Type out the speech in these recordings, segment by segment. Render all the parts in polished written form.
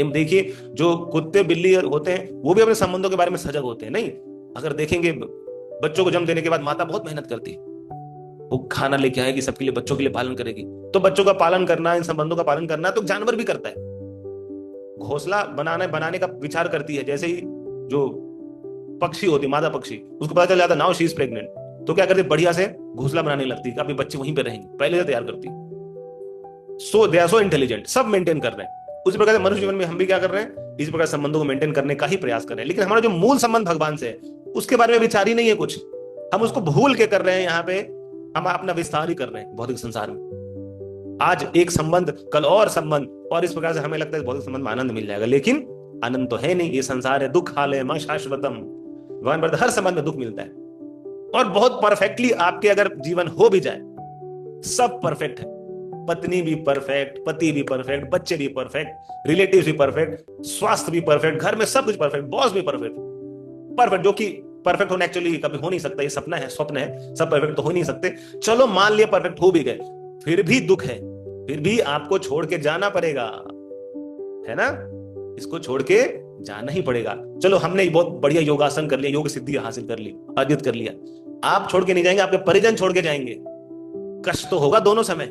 देखिए, जो कुत्ते बिल्ली होते हैं वो भी अपने संबंधों के बारे में सजग होते हैं। नहीं, अगर देखेंगे बच्चों को जन्म देने के बाद माता बहुत मेहनत करती है, वो खाना लेके आएगी, सबके लिए, बच्चों के लिए पालन करेगी। तो बच्चों का पालन करना, इन संबंधों का पालन करना तो जानवर भी करता है। घोंसला बनाने का विचार करती है। जैसे ही जो पक्षी होती, मादा पक्षी, उसको पता चल जाता नाउ शी इज प्रेग्नेंट, तो क्या करती, बढ़िया से घोंसला बनाने लगती है, अभी बच्चे वहीं पे रहेंगे, पहले से तैयार करती है। सो दे आर सो इंटेलिजेंट, सब मेंटेन कर रहे हैं। उसी प्रकार से मनुष्य जीवन में हम भी क्या कर रहे हैं, इस प्रकार संबंधों को मेंटेन करने का ही प्रयास कर रहे हैं। लेकिन हमारा जो मूल संबंध भगवान से है उसके बारे में विचार ही नहीं है कुछ। हम उसको भूल के कर रहे हैं। यहाँ पे हम अपना विस्तार ही कर रहे हैं भौतिक संसार में। आज एक संबंध, कल और संबंध, और इस प्रकार से हमें लगता है भौतिक संबंध में आनंद मिल जाएगा, लेकिन आनंद तो है नहीं। ये संसार है, दुख हाल है, मां शाश्वतम। भगवान पर हर संबंध में दुख मिलता है। और बहुत परफेक्टली आपके अगर जीवन हो भी जाए, सब परफेक्ट है, पत्नी भी परफेक्ट, पति भी परफेक्ट, बच्चे भी परफेक्ट, रिलेटिव्स भी परफेक्ट, स्वास्थ्य भी परफेक्ट, घर में सब कुछ परफेक्ट, बॉस भी परफेक्ट, जो कि परफेक्ट होना एक्चुअली कभी हो नहीं सकता, ये सपना है, स्वप्न है, सब परफेक्ट तो हो नहीं सकते। चलो मान लिया परफेक्ट हो भी गए, फिर भी दुख है, फिर भी आपको छोड़ के जाना पड़ेगा, है ना, इसको छोड़ के जाना ही पड़ेगा। चलो हमने बहुत बढ़िया योगासन कर लिया, योग सिद्धि हासिल कर ली, अर्जित कर लिया, आप छोड़ के नहीं जाएंगे, आपके परिजन छोड़ के जाएंगे। कष्ट तो होगा दोनों समय,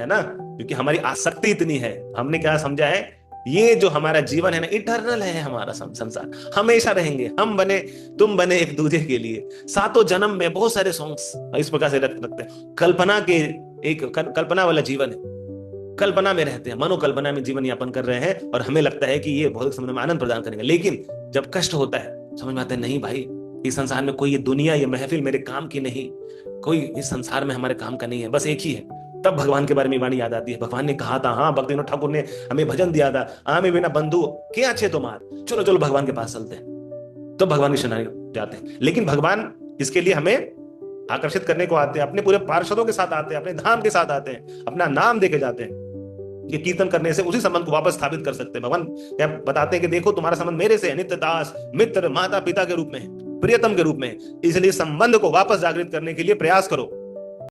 है ना, क्योंकि हमारी आसक्ति इतनी है। हमने क्या समझा है, ये जो हमारा जीवन है ना, इटर्नल है, हमारा संसार हमेशा रहेंगे, हम बने तुम बने एक दूसरे के लिए। सातों जन्म में बहुत सारे सॉन्ग्स इस प्रकार से रखते हैं। कल्पना के एक कल्पना वाला जीवन है, कल्पना में रहते हैं, मनोकल्पना में जीवन यापन कर रहे हैं, और हमें लगता है कि ये भौतिक संबंध में आनंद प्रदान करेंगे। लेकिन जब कष्ट होता है, समझ में आता है नहीं भाई, इस संसार में कोई, ये दुनिया, ये महफिल मेरे काम की नहीं, कोई इस संसार में हमारे काम का नहीं है, बस एक ही है। तब भगवान के बारे में वाणी याद आती है। भगवान ने कहा था, हाँ, भक्ति विनोद ठाकुर ने हमें भजन दिया था, आमे बिना बंधु क्या अच्छे तुम्हार, चलो चलो भगवान के पास चलते हैं। तो भगवान की शरण जाते हैं। लेकिन भगवान इसके लिए हमें आकर्षित करने को आते हैं, अपने पूरे पार्षदों के साथ आते हैं, अपने धाम के साथ आते हैं, अपना नाम देके जाते हैं। ये कीर्तन करने से उसी संबंध को वापस स्थापित कर सकते हैं। भगवान क्या बताते हैं कि देखो तुम्हारा संबंध मेरे से है, नित्य दास, मित्र, माता पिता के रूप में है, प्रियतम के रूप में है। इसलिए संबंध को वापस जागृत करने के लिए प्रयास करो।